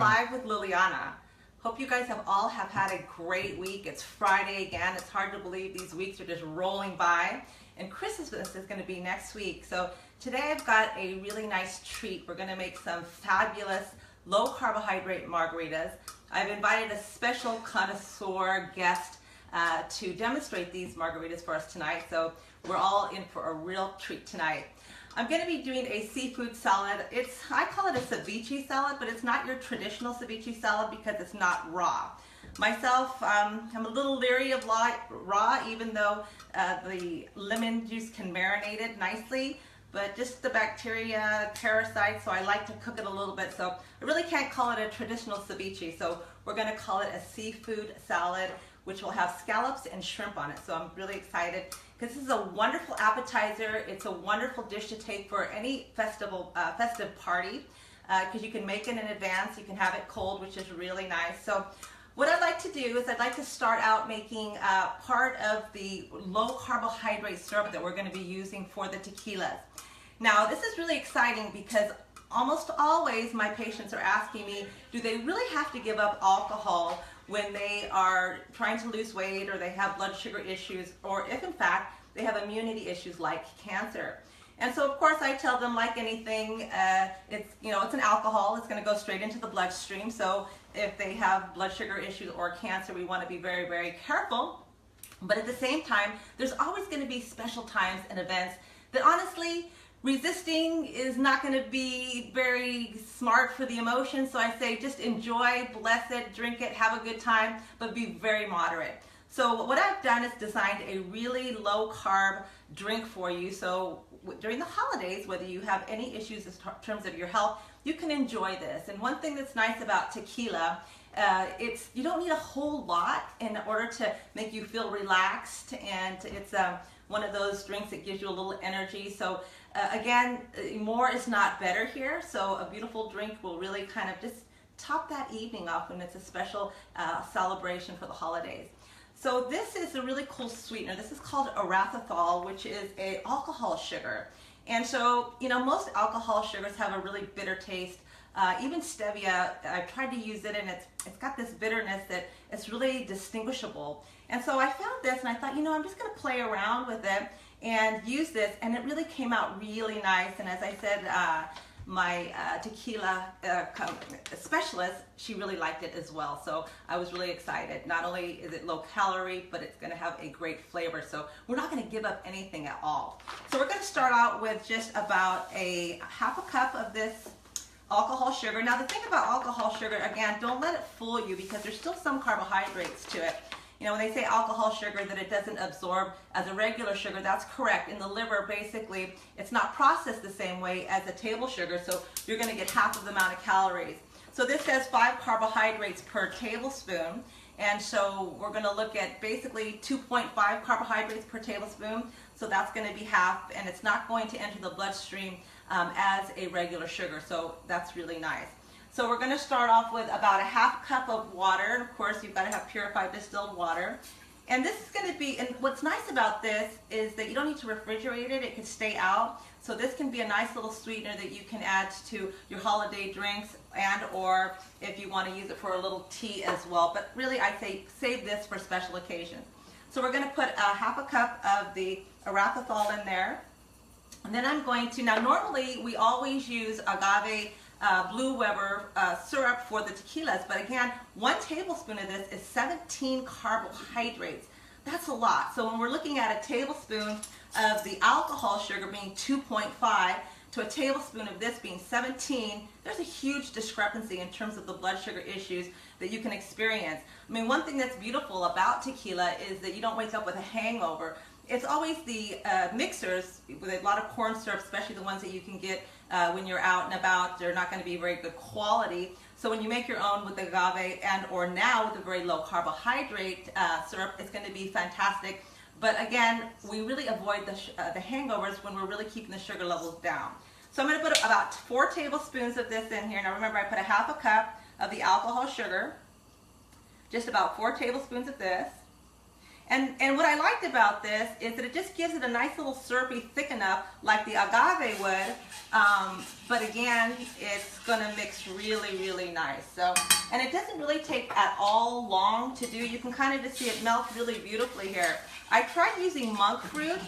live with Liliana. Hope you guys have had a great week. It's Friday again. It's hard to believe these weeks are just rolling by. And Christmas is going to be next week. So today I've got a really nice treat. We're going to make some fabulous low carbohydrate margaritas. I've invited a special connoisseur guest to demonstrate these margaritas for us tonight. So we're all in for a real treat tonight. I'm going to be doing a seafood salad. I call it a ceviche salad, but it's not your traditional ceviche salad because it's not raw. Myself, I'm a little leery of raw, even though the lemon juice can marinate it nicely, but just the bacteria, parasites, so I like to cook it a little bit. So I really can't call it a traditional ceviche, so we're going to call it a seafood salad, which will have scallops and shrimp on it. So I'm really excited because this is a wonderful appetizer. It's a wonderful dish to take for any festive party because you can make it in advance. You can have it cold, which is really nice. So what I'd like to do is I'd like to start out making part of the low carbohydrate syrup that we're going to be using for the tequilas. Now this is really exciting because almost always my patients are asking me, do they really have to give up alcohol when they are trying to lose weight or they have blood sugar issues, or if in fact they have immunity issues like cancer? And so of course I tell them, like anything, it's an alcohol. It's going to go straight into the bloodstream. So if they have blood sugar issues or cancer, we want to be very, very careful. But at the same time, there's always going to be special times and events that honestly, resisting is not going to be very smart for the emotions. So I say just enjoy, bless it, drink it, have a good time, but be very moderate. So what I've done is designed a really low carb drink for you. So during the holidays, whether you have any issues in terms of your health, you can enjoy this. And one thing that's nice about tequila, you don't need a whole lot in order to make you feel relaxed, and it's one of those drinks that gives you a little energy. So again, more is not better here. So a beautiful drink will really kind of just top that evening off when it's a special celebration for the holidays. So this is a really cool sweetener. This is called erythritol, which is an alcohol sugar. And so, most alcohol sugars have a really bitter taste. Even stevia, I've tried to use it, and it's got this bitterness that it's really distinguishable. And so I found this and I thought, I'm just going to play around with it and use this, and it really came out really nice. And as I said, my tequila specialist, she really liked it as well. So I was really excited. Not only is it low calorie, but it's going to have a great flavor. So we're not going to give up anything at all. So we're going to start out with just about a half a cup of this alcohol sugar. Now the thing about alcohol sugar, again, don't let it fool you because there's still some carbohydrates to it. When they say alcohol sugar that it doesn't absorb as a regular sugar, that's correct. In the liver, basically, it's not processed the same way as a table sugar, so you're going to get half of the amount of calories. So this says 5 carbohydrates per tablespoon, and so we're going to look at basically 2.5 carbohydrates per tablespoon, so that's going to be half, and it's not going to enter the bloodstream as a regular sugar, so that's really nice. So we're going to start off with about a half cup of water, and of course you've got to have purified distilled water. And this is going to be, and what's nice about this is that you don't need to refrigerate it, it can stay out. So this can be a nice little sweetener that you can add to your holiday drinks, and or if you want to use it for a little tea as well. But really I say save this for special occasions. So we're going to put a half a cup of the erythritol in there. And then I'm going to, now normally we always use agave Blue Weber syrup for the tequilas, but again, 1 tablespoon of this is 17 carbohydrates. That's a lot. So when we're looking at a tablespoon of the alcohol sugar being 2.5 to a tablespoon of this being 17, there's a huge discrepancy in terms of the blood sugar issues that you can experience. I mean, one thing that's beautiful about tequila is that you don't wake up with a hangover. It's always the mixers with a lot of corn syrup, especially the ones that you can get when you're out and about. They're not going to be very good quality. So when you make your own with agave and or now with a very low carbohydrate syrup, it's going to be fantastic. But again, we really avoid the hangovers when we're really keeping the sugar levels down. So I'm going to put about 4 tablespoons of this in here. Now remember, I put a half a cup of the alcohol sugar, just about 4 tablespoons of this. And what I liked about this is that it just gives it a nice little syrupy, thick enough, like the agave would. But again, it's gonna mix really, really nice. So, and it doesn't really take at all long to do. You can kind of just see it melt really beautifully here. I tried using monk fruit,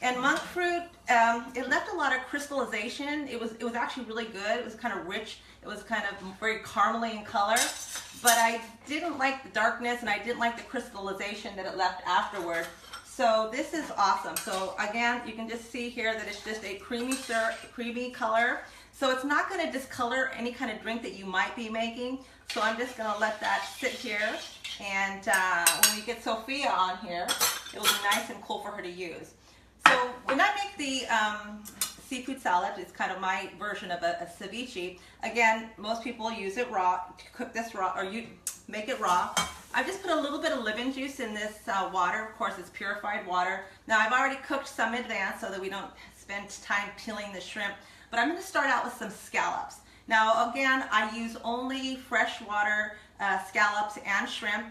and monk fruit, it left a lot of crystallization. It was actually really good. It was kind of rich. It was kind of very caramely in color. But I didn't like the darkness, and I didn't like the crystallization that it left afterward. So this is awesome. So again, you can just see here that it's just a creamy color. So it's not going to discolor any kind of drink that you might be making. So I'm just going to let that sit here. And when we get Sophia on here, it'll be nice and cool for her to use. So when I make the seafood salad, it's kind of my version of a ceviche. Again, most people use it raw, cook this raw, or you make it raw. I just put a little bit of lemon juice in this water. Of course, it's purified water. Now, I've already cooked some in advance so that we don't spend time peeling the shrimp. But I'm going to start out with some scallops. Now, again, I use only freshwater scallops and shrimp.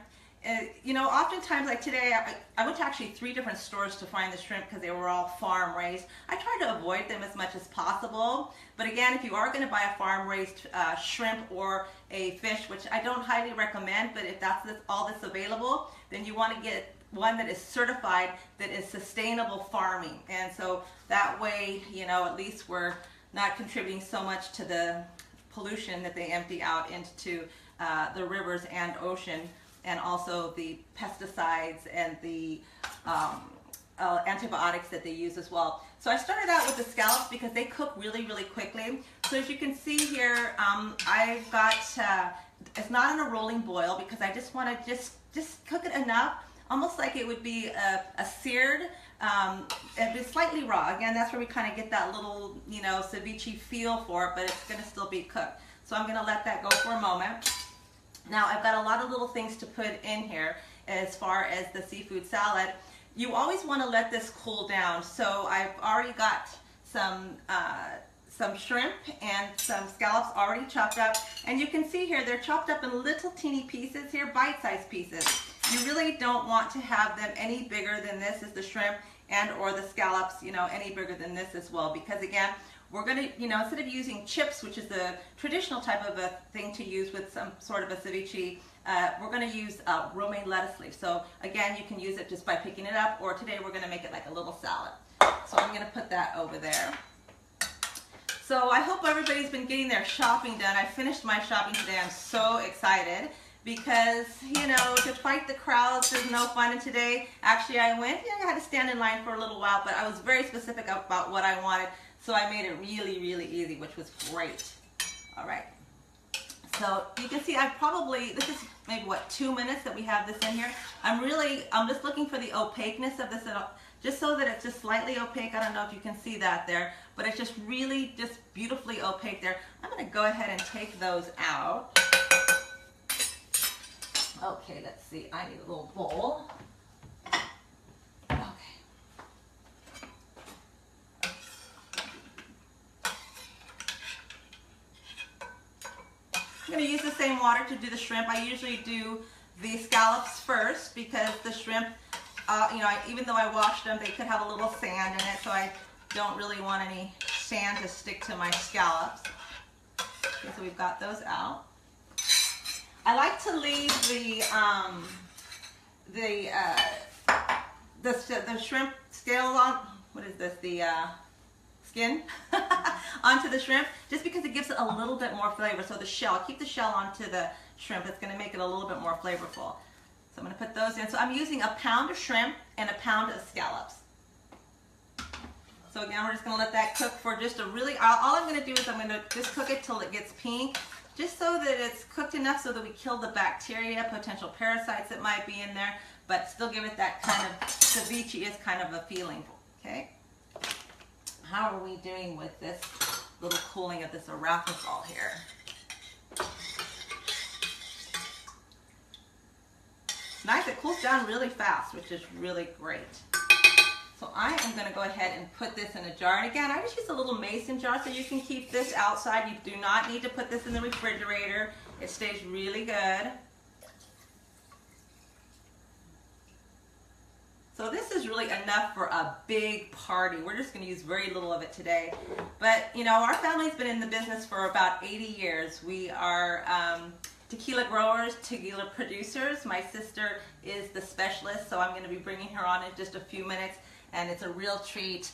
You know, oftentimes, like today, I went to actually 3 different stores to find the shrimp because they were all farm raised. I try to avoid them as much as possible. But again, if you are going to buy a farm raised shrimp or a fish, which I don't highly recommend, but if that's all that's available, then you want to get one that is certified, that is sustainable farming. And so that way, you know, at least we're not contributing so much to the pollution that they empty out into the rivers and ocean, and also the pesticides and the antibiotics that they use as well. So I started out with the scallops because they cook really, really quickly. So as you can see here, I've got, it's not in a rolling boil because I just want to just cook it enough, almost like it would be a seared, and it's slightly raw. Again, that's where we kind of get that little, you know, ceviche feel for it, but it's going to still be cooked. So I'm going to let that go for a moment. Now, I've got a lot of little things to put in here as far as the seafood salad. You always want to let this cool down. So I've already got some shrimp and some scallops already chopped up. And you can see here, they're chopped up in little teeny pieces here, bite-sized pieces. You really don't want to have them any bigger than this is the shrimp, and or the scallops, you know, any bigger than this as well. Because again, we're going to, you know, instead of using chips, which is the traditional type of a thing to use with some sort of a ceviche, we're going to use romaine lettuce leaf. So again, you can use it just by picking it up, or today we're going to make it like a little salad. So I'm going to put that over there. So I hope everybody's been getting their shopping done. I finished my shopping today. I'm so excited because, you know, to fight the crowds is no fun. And today, actually, I went, yeah, I had to stand in line for a little while, but I was very specific about what I wanted. So I made it really, really easy, which was great. All right. So you can see this is maybe what, 2 minutes that we have this in here. I'm just looking for the opaqueness of this, just so that it's just slightly opaque. I don't know if you can see that there, but it's just really just beautifully opaque there. I'm going to go ahead and take those out. Okay, let's see. I need a little bowl. I'm going to use the same water to do the shrimp. I usually do the scallops first because the shrimp, you know, even though I washed them, they could have a little sand in it, so I don't really want any sand to stick to my scallops. Okay, so we've got those out. I like to leave the shrimp scales on. What is this? The skin onto the shrimp, just because it gives it a little bit more flavor. So the shell, keep the shell onto the shrimp. It's going to make it a little bit more flavorful. So I'm going to put those in. So I'm using a pound of shrimp and a pound of scallops. So again, we're just going to let that cook for just a really, all I'm going to do is I'm going to just cook it till it gets pink, just so that it's cooked enough so that we kill the bacteria, potential parasites that might be in there, but still give it that kind of ceviche is kind of a feeling. Okay. How are we doing with this little cooling of this arachidol here? Nice, it cools down really fast, which is really great. So I am going to go ahead and put this in a jar. And again, I just use a little mason jar so you can keep this outside. You do not need to put this in the refrigerator. It stays really good. So this is really enough for a big party. We're just going to use very little of it today. But, you know, our family's been in the business for about 80 years. We are tequila growers, tequila producers. My sister is the specialist, so I'm going to be bringing her on in just a few minutes. And it's a real treat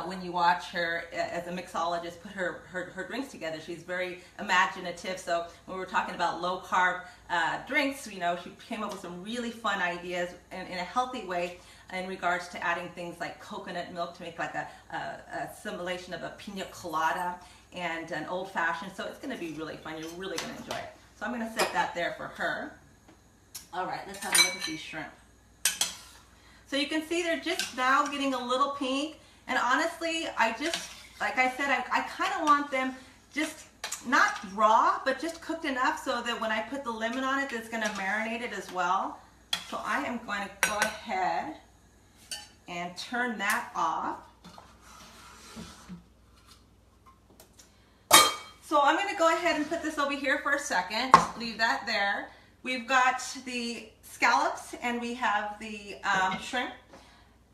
when you watch her as a mixologist put her drinks together. She's very imaginative. So when we were talking about low carb drinks, you know, she came up with some really fun ideas in a healthy way in regards to adding things like coconut milk to make like a simulation of a pina colada and an old fashioned. So it's going to be really fun. You're really going to enjoy it. So I'm going to set that there for her. All right, let's have a look at these shrimp. So you can see they're just now getting a little pink. And honestly, I just, like I said, I kind of want them just not raw, but just cooked enough so that when I put the lemon on it, it's going to marinate it as well. So I am going to go ahead and turn that off. So I'm going to go ahead and put this over here for a second. Leave that there. We've got the scallops and we have the shrimp.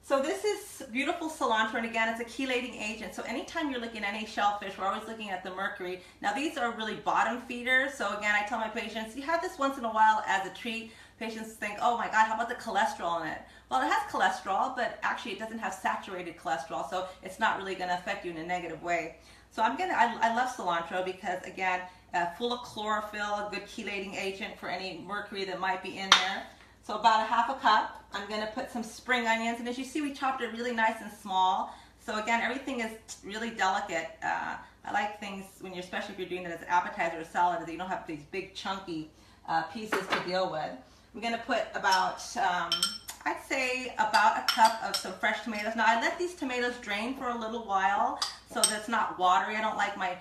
So this is beautiful cilantro, and again, it's a chelating agent. So anytime you're looking at any shellfish, we're always looking at the mercury. Now these are really bottom feeders. So again, I tell my patients, you have this once in a while as a treat. Patients think, oh my God, how about the cholesterol in it? Well, it has cholesterol, but actually it doesn't have saturated cholesterol, so it's not really going to affect you in a negative way. So I love cilantro because again, full of chlorophyll, a good chelating agent for any mercury that might be in there. So about a half a cup. I'm going to put some spring onions, and as you see, we chopped it really nice and small. So again, everything is really delicate. I like things when you're, especially if you're doing it as an appetizer or salad, that you don't have these big chunky pieces to deal with. I'm going to put about, I'd say about a cup of some fresh tomatoes. Now I let these tomatoes drain for a little while so that it's not watery. I don't like my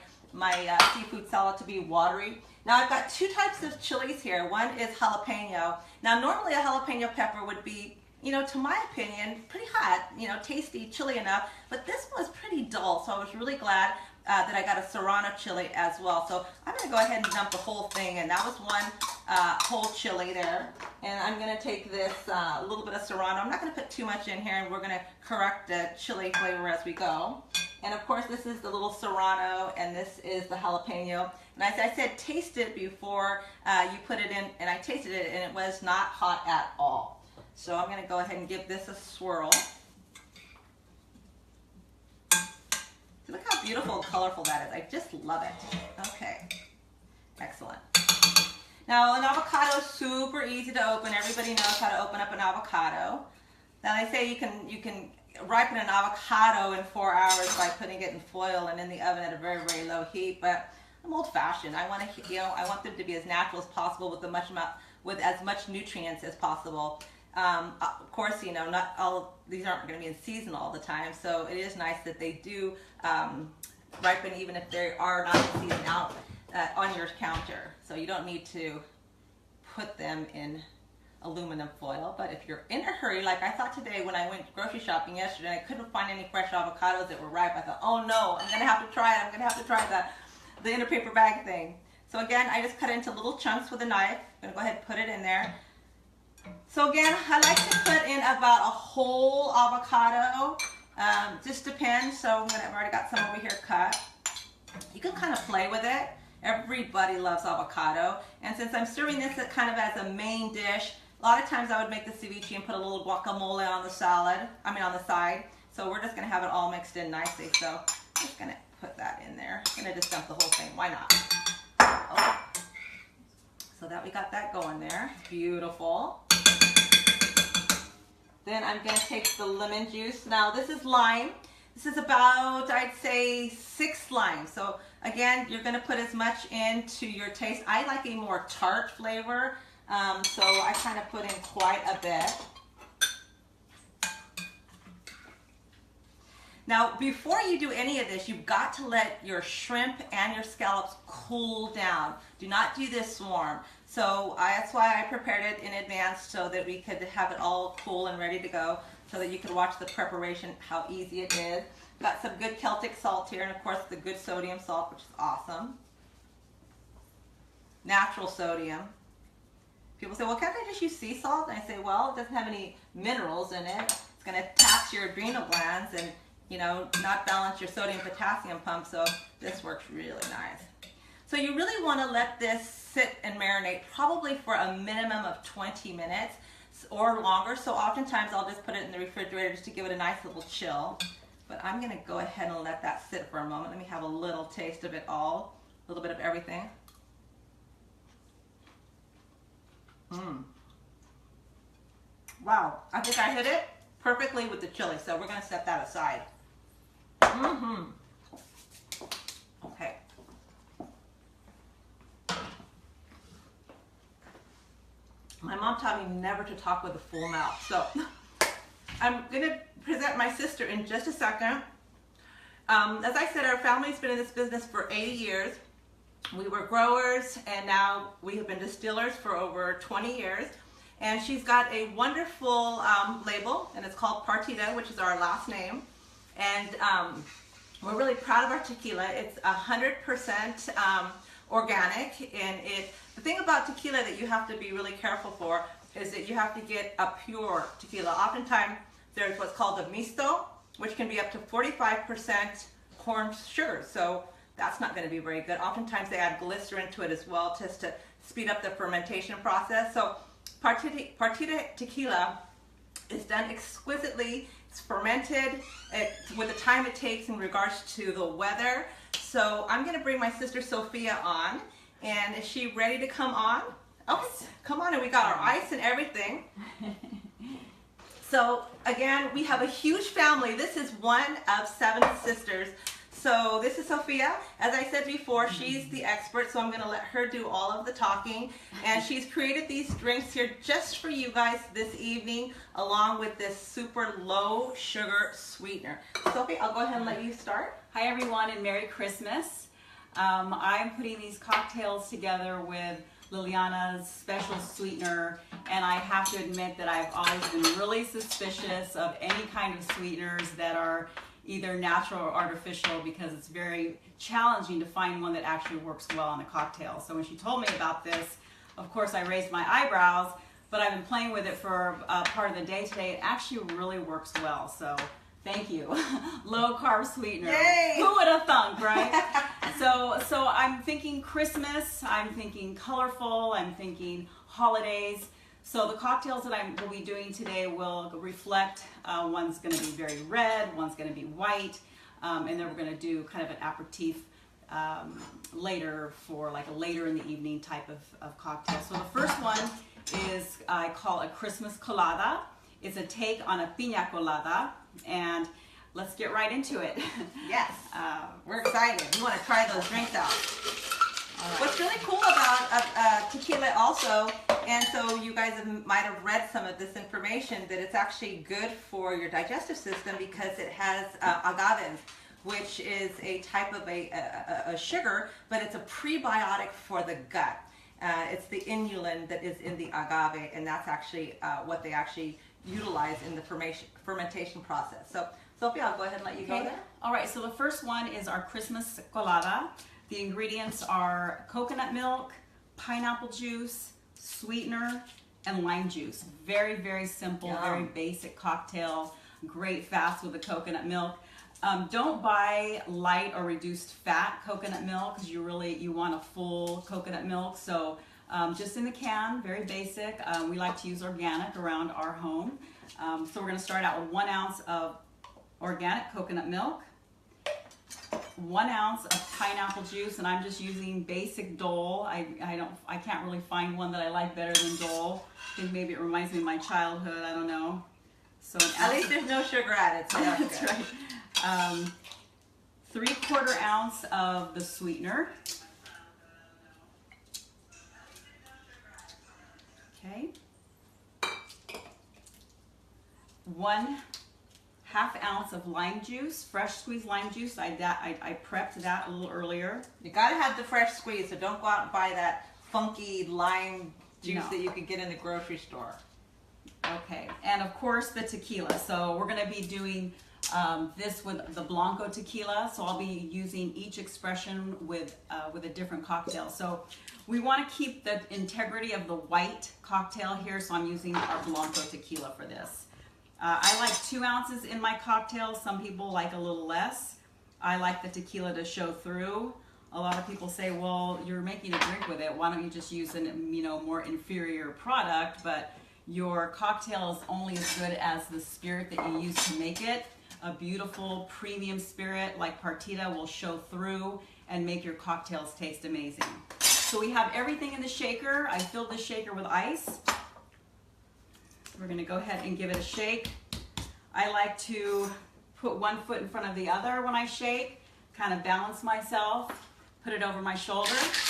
seafood salad to be watery. Now I've got two types of chilies here. One is jalapeno. Now normally a jalapeno pepper would be, you know, to my opinion, pretty hot, you know, tasty, chili enough, but this one was pretty dull, so I was really glad that I got a serrano chili as well. So I'm going to go ahead and dump the whole thing in. That was one whole chili there. And I'm going to take this a little bit of serrano. I'm not going to put too much in here, and we're going to correct the chili flavor as we go. And of course, this is the little serrano, and this is the jalapeno. And as I said, taste it before you put it in, and I tasted it, and it was not hot at all. So I'm going to go ahead and give this a swirl. Look how beautiful and colorful that is. I just love it. Okay, excellent. Now an avocado is super easy to open. Everybody knows how to open up an avocado. Now they say you can ripen an avocado in 4 hours by putting it in foil and in the oven at a very, very low heat. But I'm old-fashioned. I want to, you know, I want them to be as natural as possible with as much nutrients as possible. Of course, you know, not all these aren't going to be in season all the time, so it is nice that they do ripen even if they are not in season out on your counter. So you don't need to put them in aluminum foil. But if you're in a hurry, like I thought today when I went grocery shopping yesterday, and I couldn't find any fresh avocados that were ripe. I thought, oh no, I'm going to have to try it. I'm going to have to try the inner paper bag thing. So again, I just cut it into little chunks with a knife. I'm going to go ahead and put it in there. So again, I like to put in about a whole avocado. Just depends. So I've already got some over here cut. You can kind of play with it. Everybody loves avocado. And since I'm serving this kind of as a main dish, a lot of times I would make the ceviche and put a little guacamole on the on the side. So we're just going to have it all mixed in nicely. So I'm just going to put that in there. I'm going to just dump the whole thing. Why not? Oh. So that we got that going there. Beautiful. Then I'm going to take the lemon juice. Now this is lime. This is about, I'd say, 6 limes. So again, you're going to put as much into your taste. I like a more tart flavor, so I kind of put in quite a bit. Now, before you do any of this, you've got to let your shrimp and your scallops cool down. Do not do this warm. So that's why I prepared it in advance so that we could have it all cool and ready to go so that you could watch the preparation, how easy it is. Got some good Celtic salt here, and of course the good sodium salt, which is awesome. Natural sodium. People say, well, can't I just use sea salt? And I say, well, it doesn't have any minerals in it. It's going to tax your adrenal glands and, you know, not balance your sodium potassium pump. So this works really nice. So you really want to let this sit and marinate probably for a minimum of 20 minutes or longer. So oftentimes I'll just put it in the refrigerator just to give it a nice little chill. But I'm going to go ahead and let that sit for a moment. Let me have a little taste of it all, a little bit of everything. Wow, I think I hit it perfectly with the chili, so we're going to set that aside. Okay. My mom taught me never to talk with a full mouth, so I'm going to present my sister in just a second. As I said, our family's been in this business for 80 years. We were growers, and now we have been distillers for over 20 years. And she's got a wonderful label, and it's called Partida, which is our last name. And we're really proud of our tequila. It's 100% organic, and the thing about tequila that you have to be really careful for is that you have to get a pure tequila. Oftentimes, there's what's called a misto, which can be up to 45% corn sugar. So that's not going to be very good. Oftentimes, they add glycerin to it as well, just to speed up the fermentation process. So Partida tequila is done exquisitely. It's fermented with the time it takes in regards to the weather. So I'm going to bring my sister Sophia on. And is she ready to come on? Oh, come on. And we got our ice and everything. So again, we have a huge family. This is one of 7 sisters. So this is Sophia. As I said before, she's the expert, so I'm going to let her do all of the talking. And she's created these drinks here just for you guys this evening, along with this super low sugar sweetener. Sophie, I'll go ahead and let you start. Hi everyone, and Merry Christmas. I'm putting these cocktails together with Liliana's special sweetener, and I have to admit that I've always been really suspicious of any kind of sweeteners that are either natural or artificial, because it's very challenging to find one that actually works well on a cocktail. So when she told me about this, of course I raised my eyebrows, but I've been playing with it for part of the day today. It actually really works well, so thank you. Low carb sweetener. Yay! Who would have thunk, right? So I'm thinking Christmas, I'm thinking colorful, I'm thinking holidays. So the cocktails that I will be doing today will reflect, one's going to be very red, one's going to be white, and then we're going to do kind of an aperitif later for like a later in the evening type of cocktail. So the first one is, I call a Christmas colada. It's a take on a piña colada, and let's get right into it. Yes, we're excited. We want to try those drinks out. Right. What's really cool about tequila also, and so you guys might have read some of this information, that it's actually good for your digestive system because it has agave, which is a type of a sugar, but it's a prebiotic for the gut. It's the inulin that is in the agave, and that's actually what they actually utilize in the fermentation process. So, Sophia, I'll go ahead and let you go there. All right, so the first one is our Christmas colada. The ingredients are coconut milk, pineapple juice, sweetener, and lime juice. Very, very simple, very basic cocktail. Great fast with the coconut milk. Don't buy light or reduced fat coconut milk, because you want a full coconut milk. So just in the can, very basic. We like to use organic around our home. So we're going to start out with 1 ounce of organic coconut milk, 1 ounce of pineapple juice, and I'm just using basic Dole. I can't really find one that I like better than Dole. I think maybe it reminds me of my childhood. I don't know. So at least there's no sugar added. So that's right. 3/4 ounce of the sweetener. Okay. 1/2 ounce of lime juice, fresh squeezed lime juice. I prepped that a little earlier. You gotta have the fresh squeeze, so don't go out and buy that funky lime juice that you could get in the grocery store. Okay, and of course the tequila. So we're gonna be doing this with the Blanco tequila. So I'll be using each expression with a different cocktail. So we want to keep the integrity of the white cocktail here, so I'm using our Blanco tequila for this. I like 2 ounces in my cocktail. Some people like a little less. I like the tequila to show through. A lot of people say, well, you're making a drink with it. Why don't you just use a more inferior product? But your cocktail is only as good as the spirit that you use to make it. A beautiful premium spirit like Partida will show through and make your cocktails taste amazing. So we have everything in the shaker. I filled the shaker with ice. We're gonna go ahead and give it a shake. I like to put one foot in front of the other when I shake, kind of balance myself, put it over my shoulder. It's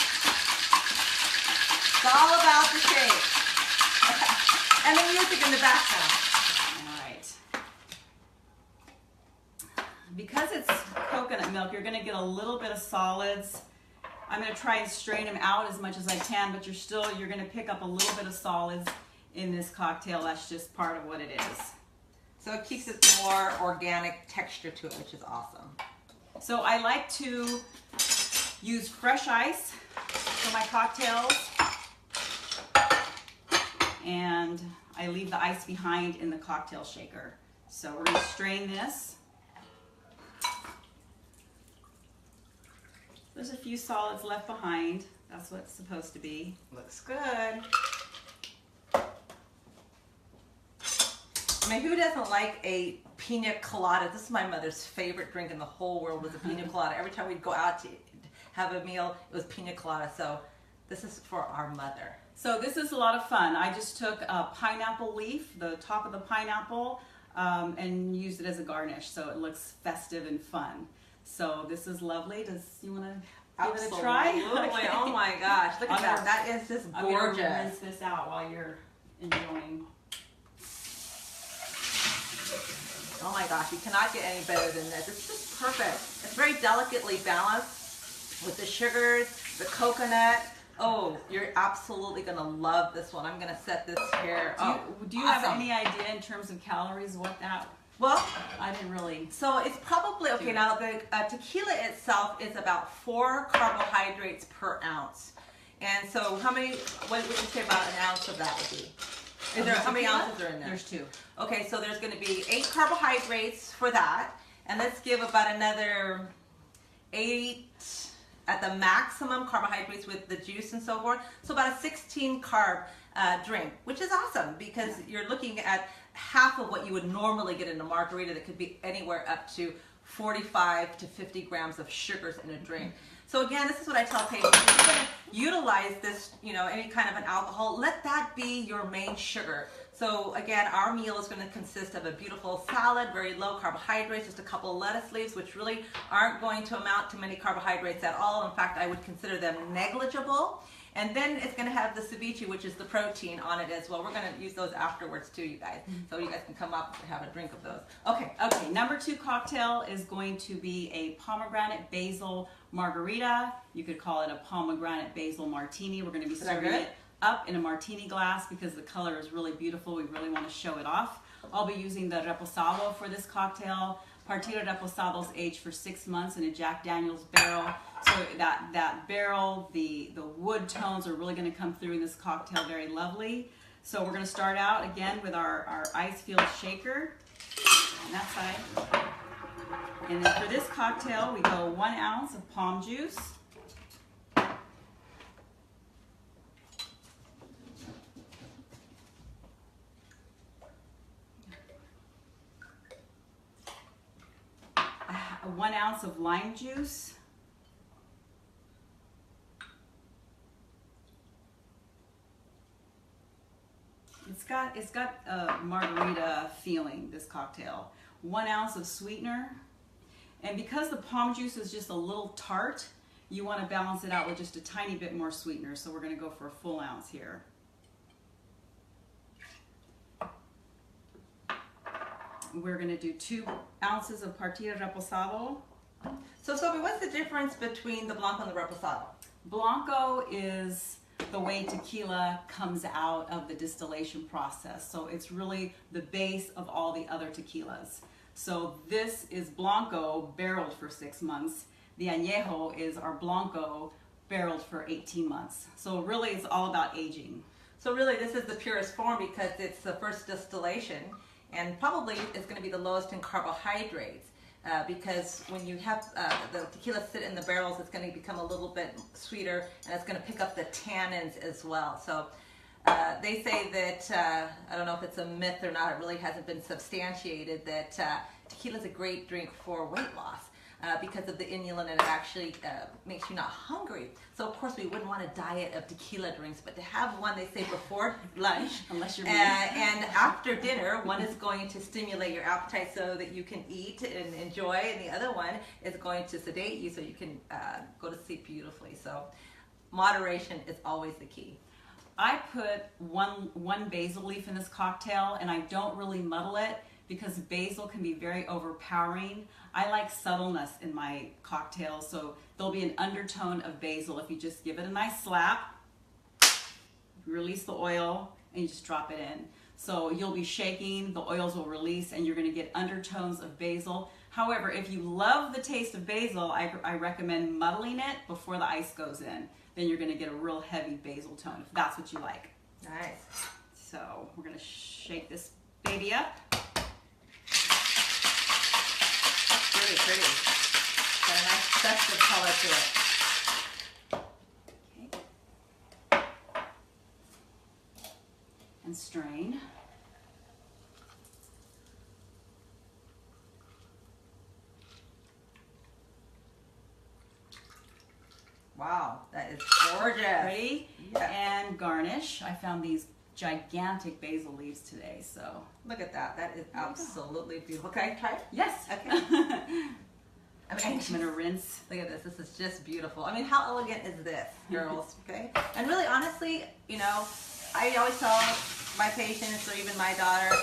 all about the shake. And the music in the background. All right. Because it's coconut milk, you're gonna get a little bit of solids. I'm gonna try and strain them out as much as I can, but you're gonna pick up a little bit of solids in this cocktail. That's just part of what it is. So it keeps it more organic texture to it, which is awesome. So I like to use fresh ice for my cocktails, and I leave the ice behind in the cocktail shaker. So we're gonna strain this. There's a few solids left behind. That's what it's supposed to be. Looks good. I mean, who doesn't like a pina colada? This is my mother's favorite drink in the whole world, was a pina colada. Every time we'd go out to have a meal, it was pina colada. So this is for our mother. So this is a lot of fun. I just took a pineapple leaf, the top of the pineapple, and used it as a garnish. So it looks festive and fun. So this is lovely. You want to give it a try? Okay. Oh my gosh, look at that. That is just gorgeous. I'm gonna rinse this out while you're enjoying. Oh my gosh, you cannot get any better than this. It's just perfect. It's very delicately balanced with the sugars, the coconut. Oh, you're absolutely gonna love this one. I'm gonna set this here. Do you have any idea in terms of calories what that? Well, I didn't really. So it's probably, okay, now the tequila itself is about 4 carbohydrates per ounce. And so what would you say about an ounce of that would be? How many ounces are in there? There's 2. Okay, so there's going to be 8 carbohydrates for that. And let's give about another 8 at the maximum carbohydrates with the juice and so forth. So about a 16 carb drink, which is awesome because you're looking at half of what you would normally get in a margarita that could be anywhere up to 45 to 50 grams of sugars in a drink. So again, this is what I tell patients. If you're going to utilize this, any kind of an alcohol, let that be your main sugar. So again, our meal is going to consist of a beautiful salad, very low carbohydrates, just a couple of lettuce leaves, which really aren't going to amount to many carbohydrates at all. In fact, I would consider them negligible. And then it's going to have the ceviche, which is the protein on it as well. We're going to use those afterwards too, you guys. So you guys can come up and have a drink of those. Okay. Okay, number 2 cocktail is going to be a pomegranate basil margarita. You could call it a pomegranate basil martini. We're going to be serving it up in a martini glass because the color is really beautiful. We really want to show it off. I'll be using the reposado for this cocktail. Partida reposados aged for 6 months in a Jack Daniel's barrel. So that barrel, the wood tones are really going to come through in this cocktail very lovely. So we're going to start out again with our ice-filled shaker on that side. And then for this cocktail, we go 1 ounce of palm juice. One ounce of lime juice. It's got a margarita feeling, this cocktail. 1 ounce of sweetener. And because the palm juice is just a little tart, you want to balance it out with just a tiny bit more sweetener. So we're going to go for a full ounce here. We're going to do 2 ounces of Partida reposado. So Sophie, what's the difference between the Blanco and the reposado? Blanco is the way tequila comes out of the distillation process. So it's really the base of all the other tequilas. So this is Blanco barreled for 6 months. The Añejo is our Blanco barreled for 18 months. So really it's all about aging. So really this is the purest form because it's the first distillation, and probably is going to be the lowest in carbohydrates. Because when you have the tequila sit in the barrels, it's going to become a little bit sweeter, and it's going to pick up the tannins as well. So they say that, I don't know if it's a myth or not, it really hasn't been substantiated, that tequila is a great drink for weight loss. Because of the inulin, and it actually makes you not hungry. So of course we wouldn't want a diet of tequila drinks, but to have one, they say, before lunch, unless you're and after dinner, one is going to stimulate your appetite so that you can eat and enjoy, and the other one is going to sedate you so you can go to sleep beautifully. So moderation is always the key. I put one basil leaf in this cocktail, and I don't really muddle it because basil can be very overpowering. I like subtleness in my cocktails, so there'll be an undertone of basil if you just give it a nice slap, release the oil, and you just drop it in. So you'll be shaking, the oils will release, and you're gonna get undertones of basil. However, if you love the taste of basil, I recommend muddling it before the ice goes in. Then you're gonna get a real heavy basil tone, if that's what you like. Nice. So we're gonna shake this baby up. Pretty. Got a nice festive color to it. Okay. And strain. Wow, that is gorgeous. Ready? Yeah. And garnish. I found these gigantic basil leaves today, so. Look at that. That is absolutely beautiful. Can I try it? Yes. Okay. I'm gonna rinse. Look at this. This is just beautiful. I mean, how elegant is this, girls? Okay. And really, honestly, you know, I always tell my patients or even my daughter,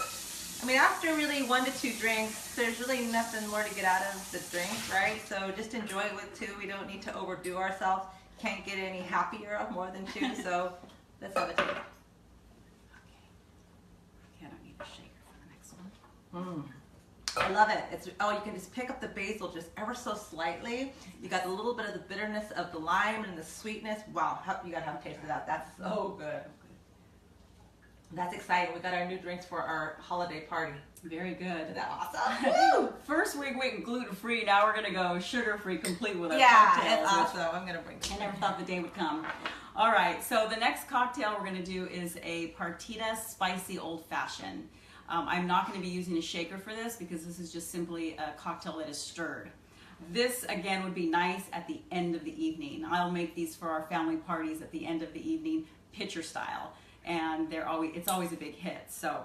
I mean, after really 1 to 2 drinks, there's really nothing more to get out of the drink, right? So just enjoy it with 2. We don't need to overdo ourselves. Can't get any happier of more than 2. So let's have a taste. Okay, I don't need a shaker for the next one. I love it. It's you can just pick up the basil just ever so slightly. You got a little bit of the bitterness of the lime and the sweetness. Wow, you gotta have a taste of that. That's so good. That's exciting. We got our new drinks for our holiday party. Very good. Isn't that awesome? Woo! First week went gluten-free. Now we're gonna go sugar-free, complete with our cocktails. cocktails. It's awesome. I'm gonna bring. I never thought the day would come. All right. So the next cocktail we're gonna do is a Partida spicy old-fashioned. I'm not going to be using a shaker for this because this is just simply a cocktail that is stirred. This again would be nice at the end of the evening. I'll make these for our family parties at the end of the evening, pitcher style, and it's always a big hit. So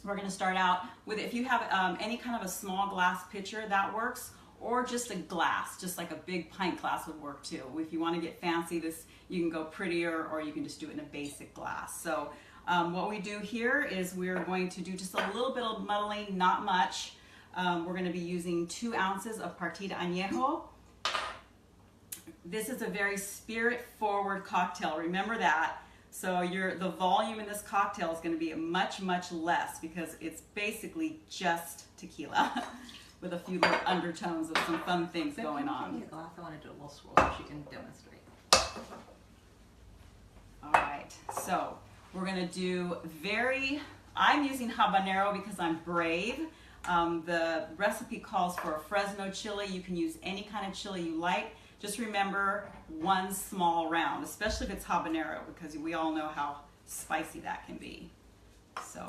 we're going to start out with, if you have any kind of a small glass pitcher, that works, or just a glass, just like a big pint glass would work too. If you want to get fancy, you can go prettier, or you can just do it in a basic glass. So what we do here is we're going to do just a little bit of muddling, not much. We're going to be using 2 ounces of Partida Añejo. This is a very spirit-forward cocktail. Remember that. So the volume in this cocktail is going to be much, much less because it's basically just tequila with a few little undertones of some fun things going on. I want to do a little swirl so she can demonstrate. All right. So we're going to do I'm using habanero because I'm brave. The recipe calls for a Fresno chili. You can use any kind of chili you like. Just remember 1 small round, especially if it's habanero, because we all know how spicy that can be. So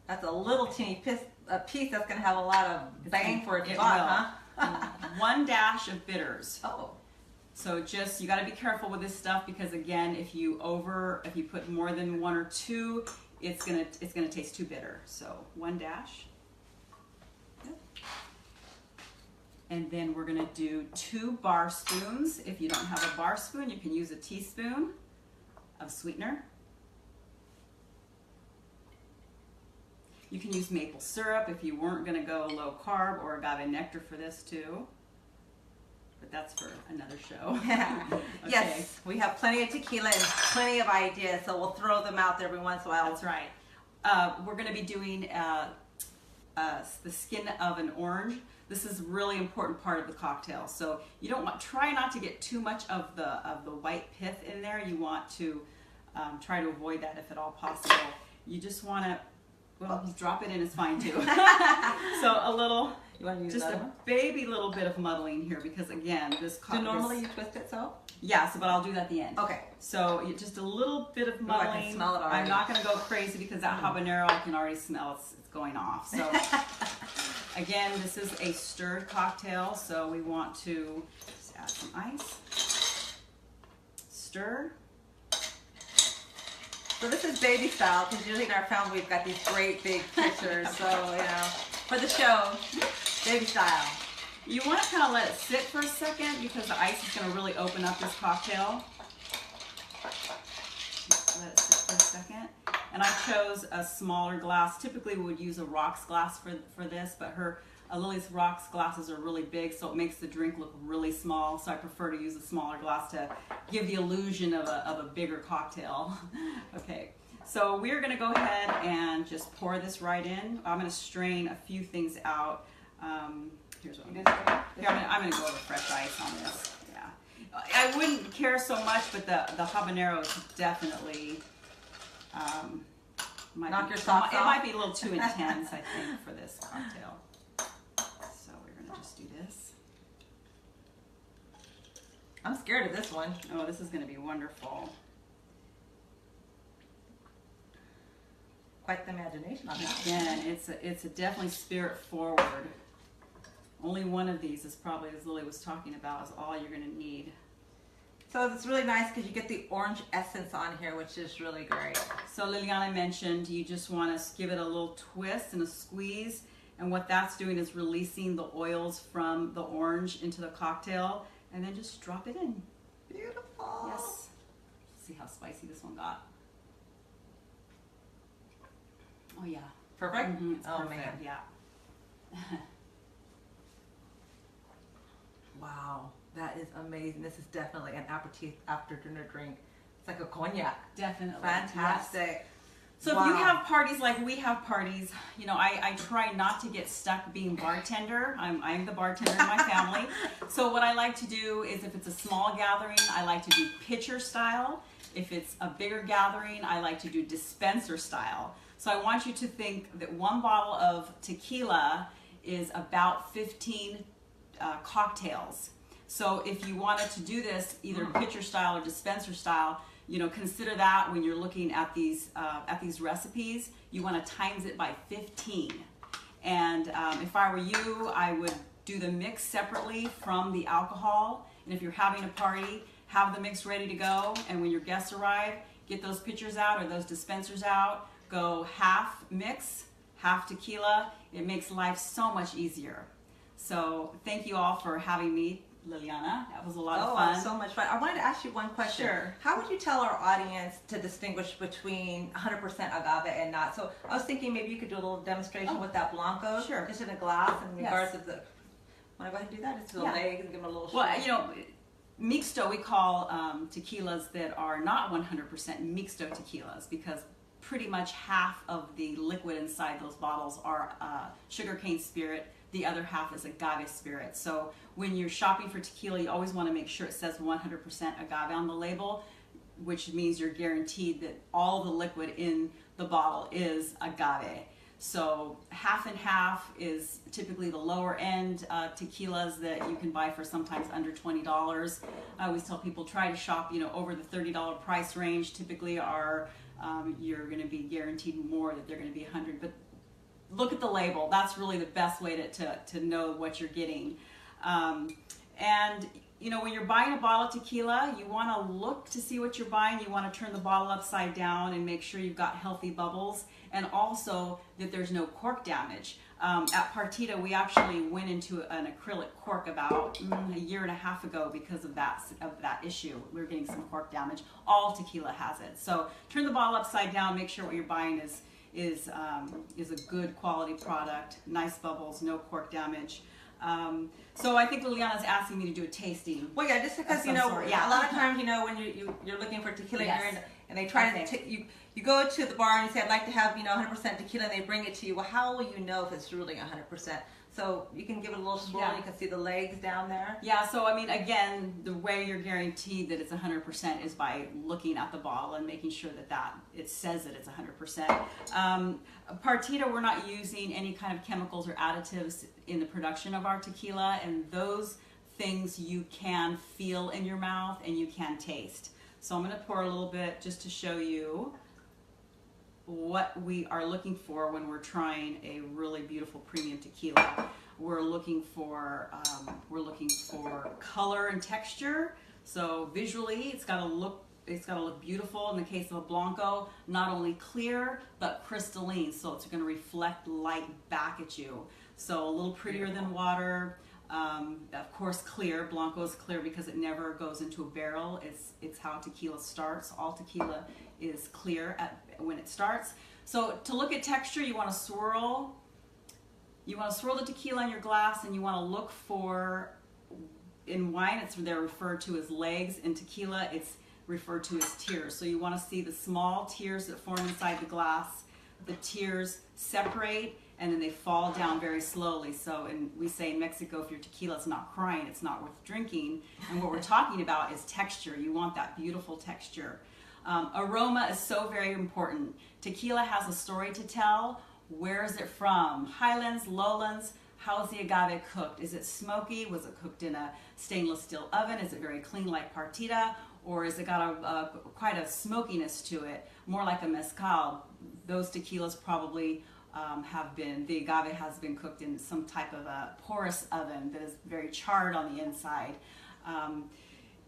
that's a little teeny piece that's going to have a lot of bang for its buck, huh? 1 dash of bitters. Oh. So you got to be careful with this stuff because again, if you put more than 1 or 2, it's gonna taste too bitter. So 1 dash. And then we're gonna do 2 bar spoons. If you don't have a bar spoon, you can use a teaspoon of sweetener. You can use maple syrup if you weren't gonna go low carb, or agave nectar for this too. But that's for another show. Yeah. Okay. Yes, we have plenty of tequila and plenty of ideas, so we'll throw them out there every once in a while. That's right. We're going to be doing the skin of an orange. This is a really important part of the cocktail. So you don't want, try not to get too much of the white pith in there. You want to try to avoid that if at all possible. You just want to, well, drop it in is fine too. So a little, you want to use just a baby little bit of muddling here, because again, this cocktail. So normally you twist it so? Yeah, so, but I'll do that at the end. Okay. So just a little bit of muddling. I can smell it already. I'm not going to go crazy because that habanero I can already smell it's going off. So again, this is a stirred cocktail, so we want to just add some ice. Stir. So this is baby style, because usually in our family we've got these great big pictures. So, you know, for the show, baby style. You want to kind of let it sit for a second because the ice is going to really open up this cocktail. Let it sit for a second. And I chose a smaller glass. Typically we would use a rocks glass for this, but Lily's rocks glasses are really big, so it makes the drink look really small. So I prefer to use a smaller glass to give the illusion of a bigger cocktail. Okay, so we're going to go ahead and just pour this right in. I'm going to strain a few things out. Here's what I'm going to do. Here, I'm going to go with fresh ice on this. Yeah, I wouldn't care so much, but the habanero is definitely knock your socks off. It might be a little too intense, I think, for this cocktail. So we're going to just do this. I'm scared of this one. Oh, this is going to be wonderful. Quite the imagination on that. Again, it's a definitely spirit forward. Only one of these is probably, as Lily was talking about, is all you're going to need. So it's really nice because you get the orange essence on here, which is really great. So Liliana mentioned you just want to give it a little twist and a squeeze, and what that's doing is releasing the oils from the orange into the cocktail, and then just drop it in. Beautiful. Yes. See how spicy this one got. Oh yeah. Perfect? Mm-hmm, it's oh perfect. Man. Yeah. Wow, that is amazing. This is definitely an aperitif after dinner drink. It's like a cognac. Definitely. Fantastic. Yes. So if you have parties like we have parties, you know, I try not to get stuck being bartender. I'm the bartender in my family. So what I like to do is, if it's a small gathering, I like to do pitcher style. If it's a bigger gathering, I like to do dispenser style. So I want you to think that one bottle of tequila is about 15 cocktails. So if you wanted to do this either pitcher style or dispenser style, you know, consider that when you're looking at these recipes. You want to times it by 15. And if I were you, I would do the mix separately from the alcohol. And if you're having a party, have the mix ready to go. And when your guests arrive, get those pitchers out or those dispensers out. Go half mix, half tequila. It makes life so much easier. So thank you all for having me, Liliana. That was a lot of fun. So much fun. I wanted to ask you one question. Sure. How would you tell our audience to distinguish between 100% agave and not? So I was thinking maybe you could do a little demonstration with that Blanco. Sure. Just in a glass in regards to the... Want to go ahead and do that? Just the legs and give them a little shake. Well, you know, mixto, we call tequilas that are not 100% mixto tequilas, because pretty much half of the liquid inside those bottles are sugarcane spirit. The other half is agave spirit. So when you're shopping for tequila, you always want to make sure it says 100% agave on the label, which means you're guaranteed that all the liquid in the bottle is agave. So half and half is typically the lower end tequilas that you can buy for sometimes under $20. I always tell people, try to shop, you know, over the $30 price range. Typically are you're going to be guaranteed more, that they're going to be 100. But look at the label. That's really the best way to know what you're getting. And you know, when you're buying a bottle of tequila, you want to look to see what you're buying. You want to turn the bottle upside down and make sure you've got healthy bubbles, and also that there's no cork damage. At Partida, we actually went into an acrylic cork about a year and a half ago because of that issue. We were getting some cork damage. All tequila has it. So turn the bottle upside down. Make sure what you're buying is a good quality product. Nice bubbles, no cork damage. So I think Liliana's asking me to do a tasting. Well, yeah, just because, Of some sort, yeah, a lot of times, when you're looking for tequila Yes. and they try Okay. to, you go to the bar and you say, I'd like to have, 100% tequila, and they bring it to you. Well, how will you know if it's really 100%? So you can give it a little swirl, Yeah. you can see the legs down there. Yeah, so I mean, again, the way you're guaranteed that it's 100% is by looking at the bottle and making sure that it says that it's 100%. Partida, we're not using any kind of chemicals or additives in the production of our tequila, and those things you can feel in your mouth and you can taste. So I'm going to pour a little bit just to show you what we are looking for when we're trying a really beautiful premium tequila. We're looking for color and texture. So visually, it's got to look beautiful. In the case of a Blanco, not only clear but crystalline, so it's going to reflect light back at you. So a little prettier than water. Of course, clear. Blanco is clear because it never goes into a barrel. It's how tequila starts. All tequila is clear when it starts. So to look at texture, you want to swirl. You want to swirl the tequila in your glass, and you want to look for, in wine, they're referred to as legs. In tequila, it's referred to as tears. So you want to see the small tears that form inside the glass. The tears separate, and then they fall down very slowly. So, and we say in Mexico, if your tequila is not crying, it's not worth drinking. And what we're talking about is texture. You want that beautiful texture. Aroma is so very important. Tequila has a story to tell. Where is it from? Highlands, lowlands. How is the agave cooked? Is it smoky? Was it cooked in a stainless steel oven? Is it very clean like Partida? Or is it got quite a smokiness to it? More like a mezcal. Those tequilas probably the agave has been cooked in some type of a porous oven that is very charred on the inside.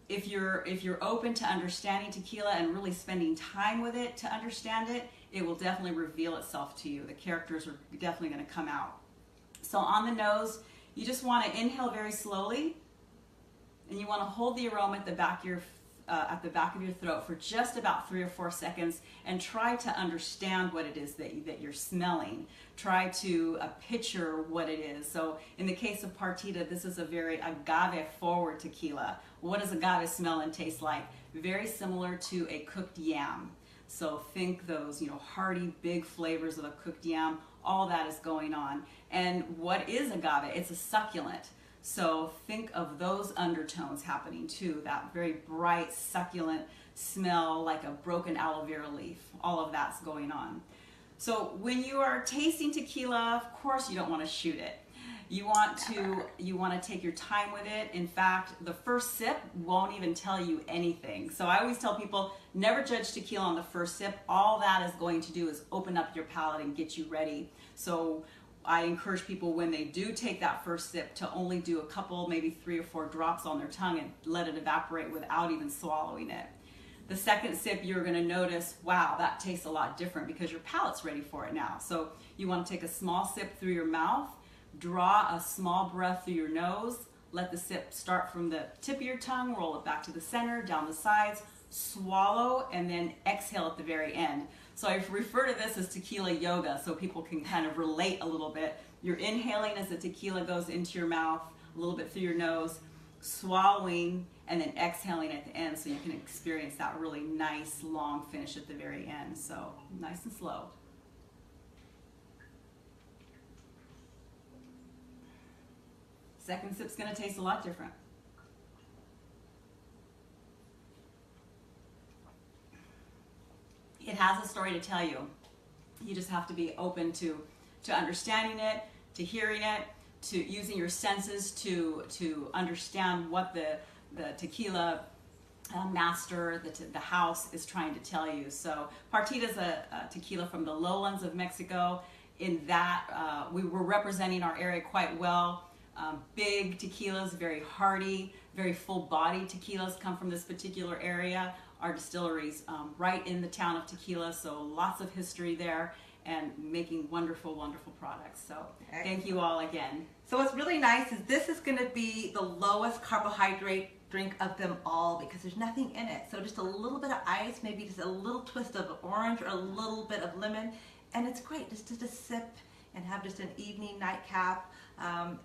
If you're open to understanding tequila and really spending time with it to understand it, it will definitely reveal itself to you. The characters are definitely going to come out. So on the nose, you just want to inhale very slowly, and you want to hold the aroma at the back of your throat for just about 3 or 4 seconds, and try to understand what it is that you're smelling. Try to picture what it is. So in the case of Partida, this is a very agave forward tequila. What does agave smell and taste like? Very similar to a cooked yam. So think those, hearty, big flavors of a cooked yam. All that is going on. And what is agave? It's a succulent. So think of those undertones happening too. That very bright, succulent smell like a broken aloe vera leaf. All of that's going on. So when you are tasting tequila, of course you don't want to shoot it. You want to take your time with it. In fact, the first sip won't even tell you anything. So I always tell people, never judge tequila on the first sip. All that is going to do is open up your palate and get you ready. So I encourage people, when they do take that first sip, to only do a couple, maybe 3 or 4 drops on their tongue and let it evaporate without even swallowing it. The second sip, you're going to notice, wow, that tastes a lot different because your palate's ready for it now. So you want to take a small sip through your mouth, draw a small breath through your nose, let the sip start from the tip of your tongue, roll it back to the center, down the sides, swallow, and then exhale at the very end. So I refer to this as tequila yoga, so people can kind of relate a little bit. You're inhaling as the tequila goes into your mouth, a little bit through your nose, swallowing, and then exhaling at the end, so you can experience that really nice long finish at the very end. So nice and slow. Second sip's going to taste a lot different. It has a story to tell you. You just have to be open to understanding it, to hearing it, to using your senses to understand what the tequila master, the house, is trying to tell you. So Partida is a tequila from the lowlands of Mexico. In that, we were representing our area quite well. Big tequilas, very hearty, very full-bodied tequilas come from this particular area. Our distillery's right in the town of Tequila, so lots of history there, and making wonderful, wonderful products. So thank you all again. So what's really nice is this is going to be the lowest carbohydrate drink of them all because there's nothing in it. So just a little bit of ice, maybe just a little twist of orange or a little bit of lemon, and it's great just to sip and have just an evening nightcap.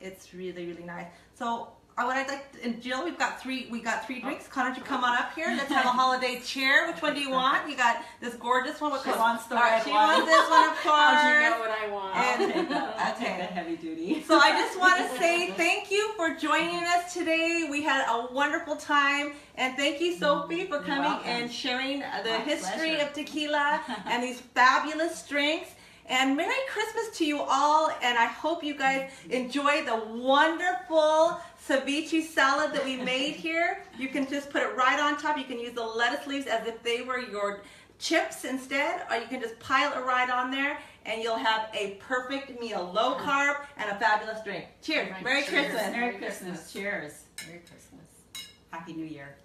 It's really, really nice. So what I'd like, and Jill, we got three drinks. Why don't you come on up here? Let's have a holiday cheer. Which one do you want? You got this gorgeous one. She wants the red She one. wants this one, of course. How'd you know what I want? I'll take the heavy duty. So I just want to say thank you for joining us today. We had a wonderful time, and thank you, Sophie, for coming and sharing the history of tequila and these fabulous drinks. And Merry Christmas to you all, and I hope you guys enjoy the wonderful ceviche salad that we made here. You can just put it right on top. You can use the lettuce leaves as if they were your chips instead, or you can just pile it right on there, and you'll have a perfect meal, low carb and a fabulous drink. Cheers. Right. Merry Cheers. Christmas. Merry Christmas. Cheers. Merry Christmas. Happy New Year.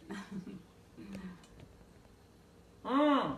Mmm.